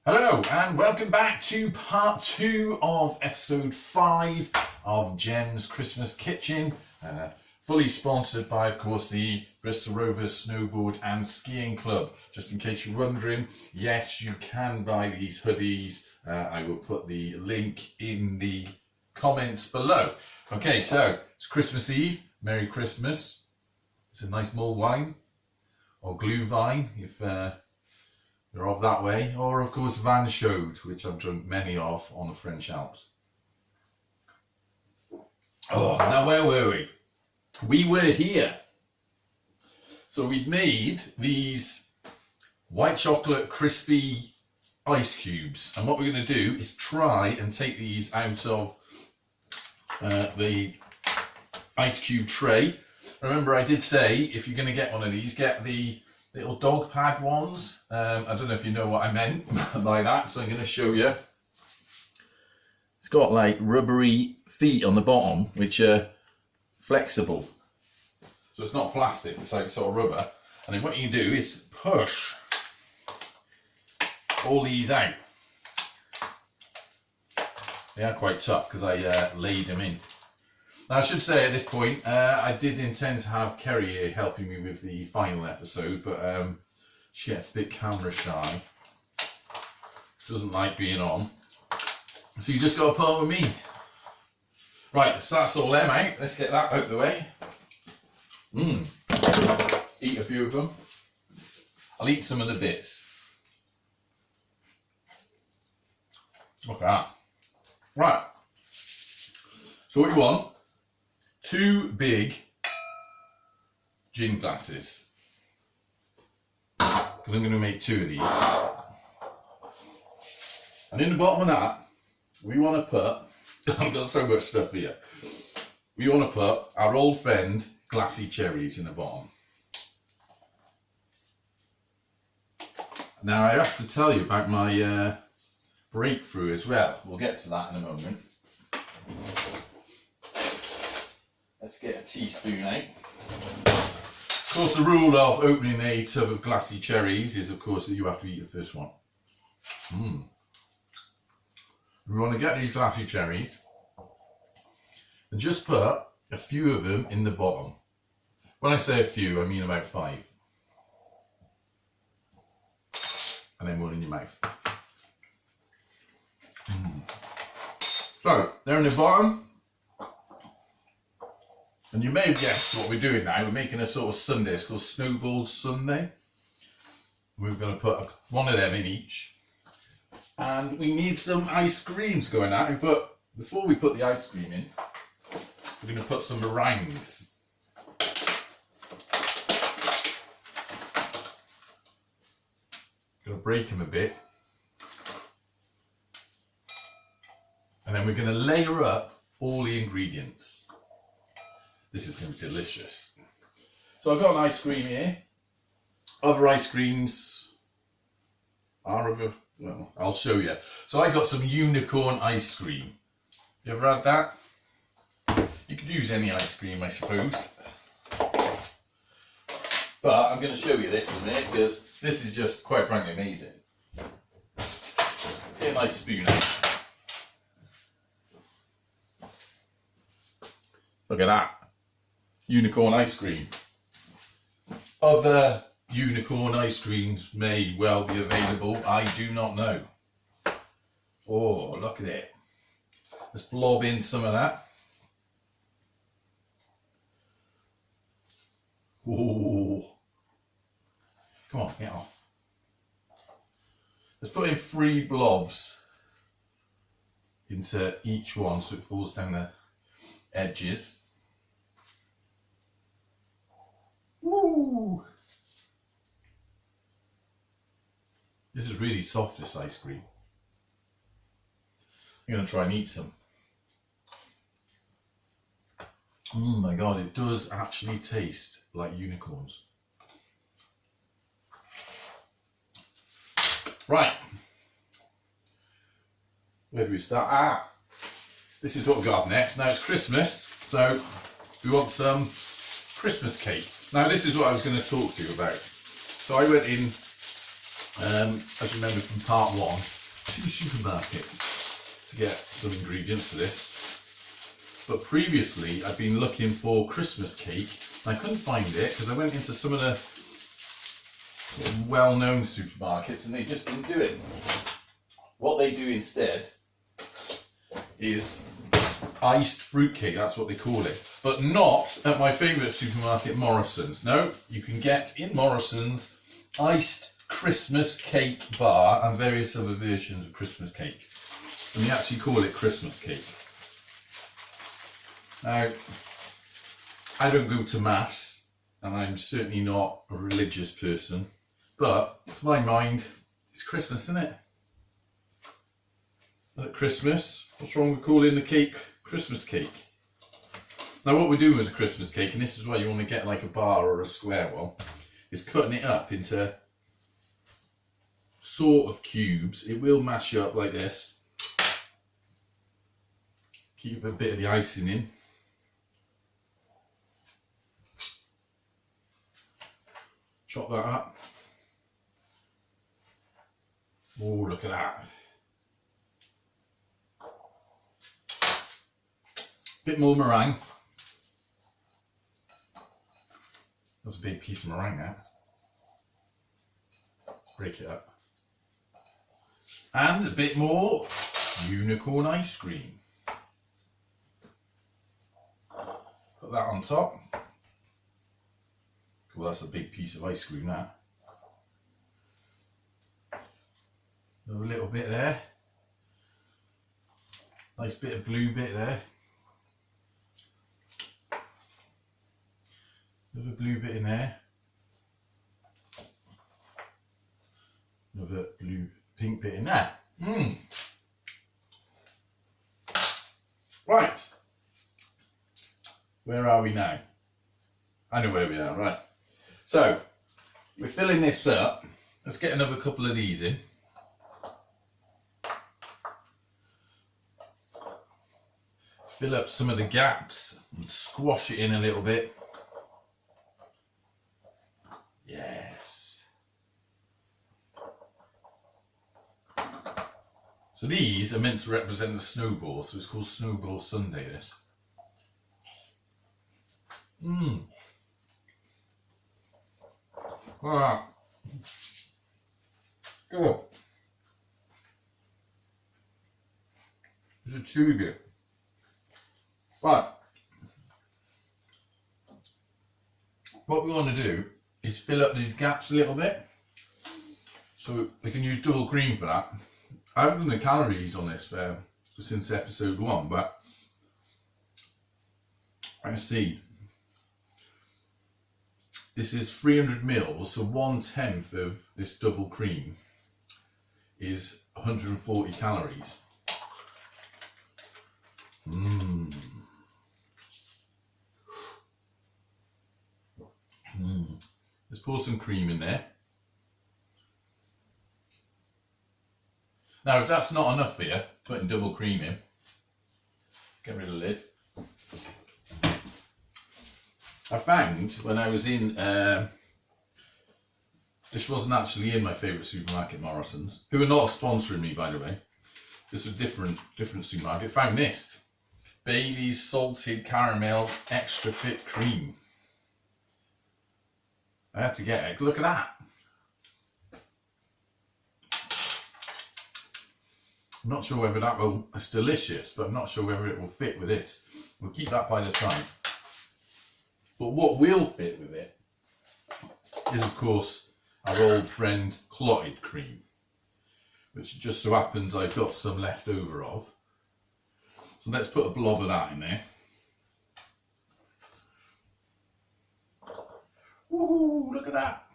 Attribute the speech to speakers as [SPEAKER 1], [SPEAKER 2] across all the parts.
[SPEAKER 1] Hello and welcome back to part 2 of episode 5 of Jem's Christmas Kitchen, fully sponsored by, of course, the Bristol Rovers Snowboard and Skiing Club. Just in case you're wondering, yes, you can buy these hoodies. I will put the link in the comments below. Okay, so it's Christmas Eve. Merry Christmas. It's a nice mulled wine or glühwein if you're off that way, or of course Van Schode, which I've drunk many of on the French Alps. Oh, now where were we? We were here. So we'd made these white chocolate crispy ice cubes, and what we're going to do is try and take these out of the ice cube tray. Remember, I did say if you're going to get one of these, get the little dog pad ones. I don't know if you know what I meant by that, so I'm going to show you. It's got like rubbery feet on the bottom, which are flexible. So it's not plastic, it's like sort of rubber. And then what you do is push all these out. They are quite tough because I laid them in. Now, I should say at this point, I did intend to have Kerry here helping me with the final episode, but she gets a bit camera shy. She doesn't like being on. So you just got to put on with me. Right, so that's all them out. Let's get that out of the way. Eat a few of them. I'll eat some of the bits. Look at that. Right. So what you want? 2 big gin glasses, because I'm going to make 2 of these. And in the bottom of that, we want to put, I've got so much stuff here, we want to put our old friend glassy cherries in the bottom. Now I have to tell you about my breakthrough as well. We'll get to that in a moment. Let's get a teaspoon out. Of course, the rule of opening a tub of glassy cherries is, of course, that you have to eat the first one. We want to get these glassy cherries and just put a few of them in the bottom. When I say a few, I mean about 5. And then one in your mouth. So, they're in the bottom. And you may have guessed what we're doing now. We're making a sort of sundae. It's called Snowball Sundae. We're going to put one of them in each. And we need some ice creams going out. But before we put the ice cream in, we're going to put some meringues. Going to break them a bit. And then we're going to layer up all the ingredients. This is going to be delicious. So I've got an ice cream here. Other ice creams are other, well, I'll show you. So I got some unicorn ice cream. You ever had that? You could use any ice cream, I suppose. But I'm going to show you this in a minute because this is just, quite frankly, amazing. Let's get a nice spoon out. Look at that. Unicorn ice cream. Other unicorn ice creams may well be available. I do not know. Oh, look at it. Let's blob in some of that. Oh. Come on, get off. Let's put in 3 blobs into each one so it falls down the edges. Woo! This is really soft, this ice cream. I'm going to try and eat some. Oh my god, it does actually taste like unicorns. Right. Where do we start? This is what we've got up next. Now it's Christmas, so we want some Christmas cake. Now this is what I was going to talk to you about. So I went in As you remember from part 1, 2 supermarkets to get some ingredients for this. But previously I've been looking for Christmas cake and I couldn't find it because I went into some of the sort of well-known supermarkets and they just didn't do it. What they do instead is iced fruitcake, that's what they call it. But not at my favourite supermarket, Morrison's. No, you can get in Morrison's iced Christmas cake bar and various other versions of Christmas cake. And they actually call it Christmas cake. Now, I don't go to mass and I'm certainly not a religious person, but to my mind, it's Christmas, isn't it? And at Christmas, what's wrong with calling the cake Christmas cake? Now what we're doing with the Christmas cake, and this is why you want to get like a bar or a square one, is cutting it up into sort of cubes. It will mash up like this. Keep a bit of the icing in. Chop that up. Oh, look at that. Bit more meringue. That's a big piece of meringue now. Break it up. And a bit more unicorn ice cream. Put that on top. Well, that's a big piece of ice cream now. Another little bit there. Nice bit of blue bit there. Another blue bit in there. Another blue pink bit in there. Right. Where are we now? I know where we are, right. So, we're filling this up. Let's get another couple of these in. Fill up some of the gaps and squash it in a little bit. Yes. So these are meant to represent the snowball, so it's called Snowball Sundae, this. Ah. Good. It's a chewy bit. Right. What we want to do is fill up these gaps a little bit. So we can use double cream for that. I haven't done the calories on this since episode 1, but let's see. This is 300 mils, so 1/10 of this double cream is 140 calories. Let's pour some cream in there. Now, if that's not enough for you, putting double cream in, get rid of the lid. I found when I was in, this wasn't actually in my favourite supermarket, Morrison's, who are not sponsoring me, by the way. This was different supermarket. I found this. Bailey's Salted Caramel Extra Fit Cream. I had to get it. Look at that. I'm not sure whether that will, it's delicious, but I'm not sure whether it will fit with this. We'll keep that by the side. But what will fit with it is, of course, our old friend clotted cream, which just so happens I've got some left over of. So let's put a blob of that in there. Woohoo, look at that.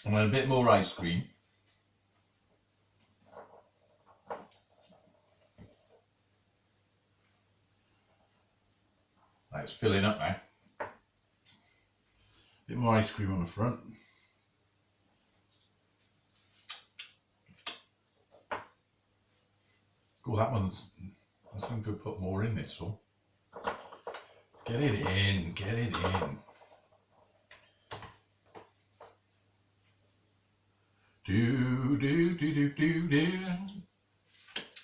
[SPEAKER 1] And then a bit more ice cream. It's filling up now. A bit more ice cream on the front. Oh, that one's, I seem to have put more in this one. Get it in, get it in. Do, do, do, do, do, do.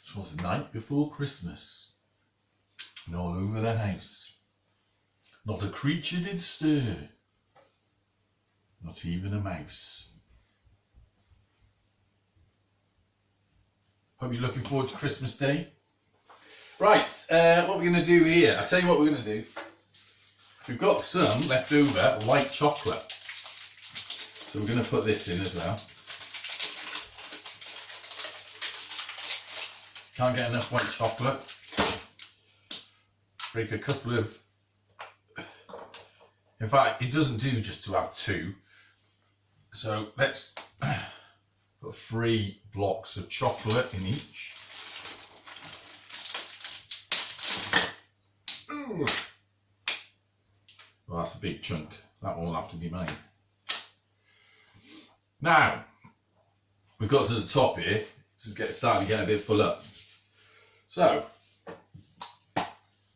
[SPEAKER 1] 'Twas the night before Christmas, and all over the house, not a creature did stir, not even a mouse. Hope you're looking forward to Christmas Day. Right, what we're going to do here, I'll tell you what we're going to do. We've got some leftover white chocolate, so we're going to put this in as well. Can't get enough white chocolate. Break a couple of, in fact, it doesn't do just to have two. So let's put 3 blocks of chocolate in each. Ooh. Well, that's a big chunk. That one will have to be mine. Now, we've got to the top here. This is starting to get a bit full up. So,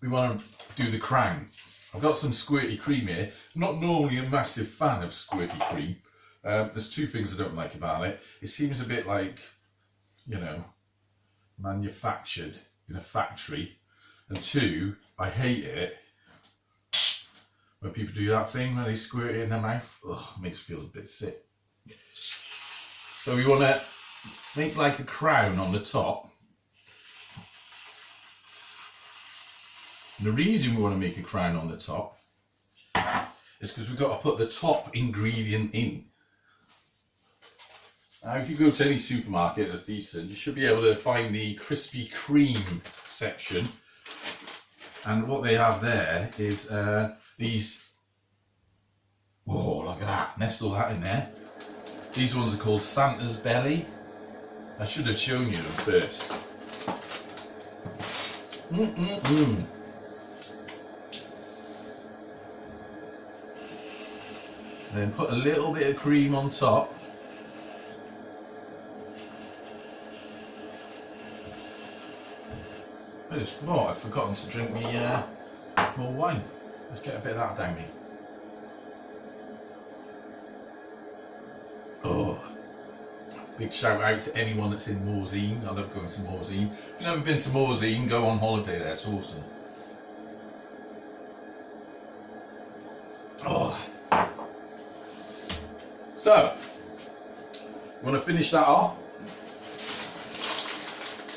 [SPEAKER 1] we want to do the crown. I've got some squirty cream here. I'm not normally a massive fan of squirty cream. There's 2 things I don't like about it. It seems a bit like, you know, manufactured in a factory. And 2, I hate it when people do that thing where they squirt it in their mouth. Ugh, it makes me feel a bit sick. So we want to make like a crown on the top. And the reason we want to make a crown on the top is because we've got to put the top ingredient in. Now, if you go to any supermarket that's decent, you should be able to find the Krispy Kreme section. And what they have there is these, oh, look at that, nestle that in there. These ones are called Santa's Belly. I should have shown you them first. And then put a little bit of cream on top. I just thought I've forgotten to drink me more wine. Let's get a bit of that down me. Oh, big shout out to anyone that's in Morzine. I love going to Morzine. If you've never been to Morzine, go on holiday there, it's awesome. Oh. So, we want to finish that off.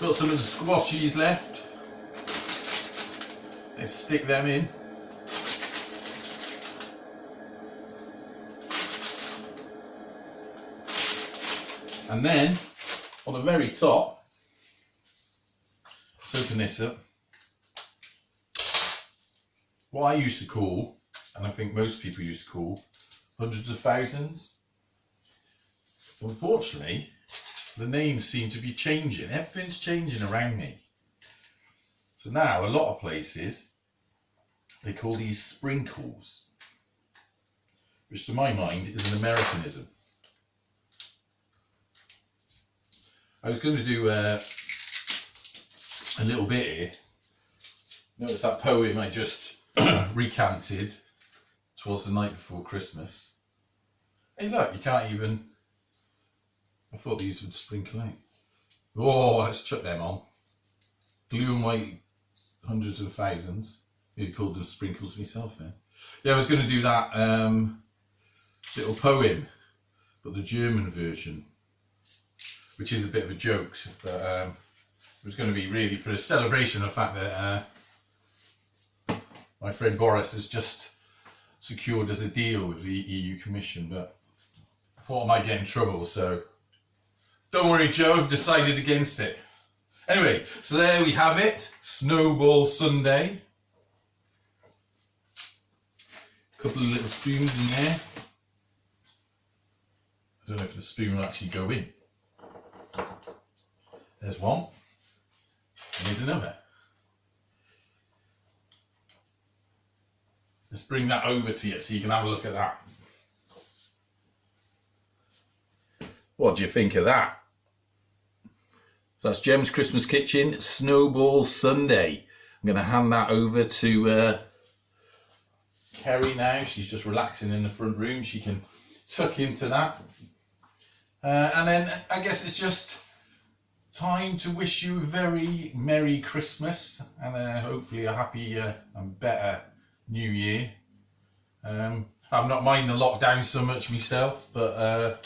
[SPEAKER 1] Got some of the squashies left. Let's stick them in. And then, on the very top, let's open this up. What I used to call, and I think most people used to call, hundreds of thousands. Unfortunately, the names seem to be changing. Everything's changing around me. So now, a lot of places, they call these sprinkles, which to my mind is an Americanism. I was going to do a little bit here. Notice that poem I just recanted. 'Twas the night before Christmas. Hey look, you can't even... I thought these would sprinkle out. Oh, let's chuck them on. Blue and white, hundreds of thousands. You'd called them sprinkles myself then. Yeah, I was going to do that little poem, but the German version, which is a bit of a joke, but it was going to be really for a celebration of the fact that my friend Boris has just secured us a deal with the EU Commission, but I thought I might get in trouble, so don't worry, Joe, I've decided against it. Anyway, so there we have it, Snowball Sundae. A couple of little spoons in there. I don't know if the spoon will actually go in. There's one, and here's another. Let's bring that over to you so you can have a look at that. What do you think of that? So that's Gem's Christmas Kitchen, Snowball Sundae. I'm going to hand that over to Kerry now. She's just relaxing in the front room. She can tuck into that. And then I guess it's just time to wish you a very Merry Christmas and hopefully a happy and better New Year. I'm not minding the lockdown so much myself, but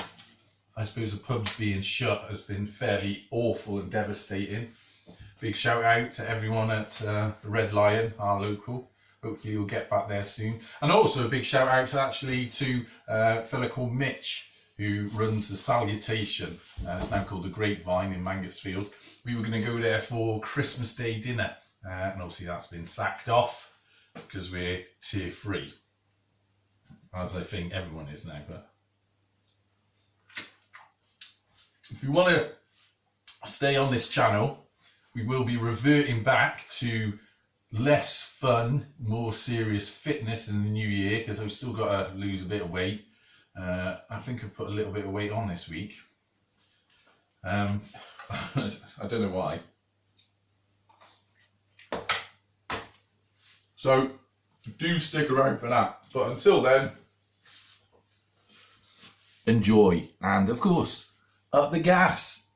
[SPEAKER 1] I suppose the pubs being shut has been fairly awful and devastating. Big shout out to everyone at the Red Lion, our local. Hopefully you'll get back there soon. And also a big shout out to a fella called Mitch, who runs the Salutation. It's now called the Grapevine in Mangotsfield. We were going to go there for Christmas Day dinner, and obviously that's been sacked off because we're tier 3, as I think everyone is now. But if you want to stay on this channel, we will be reverting back to less fun, more serious fitness in the new year, because I've still got to lose a bit of weight. I think I've put a little bit of weight on this week. I don't know why. So do stick around for that. But until then, enjoy. And of course, up the gas.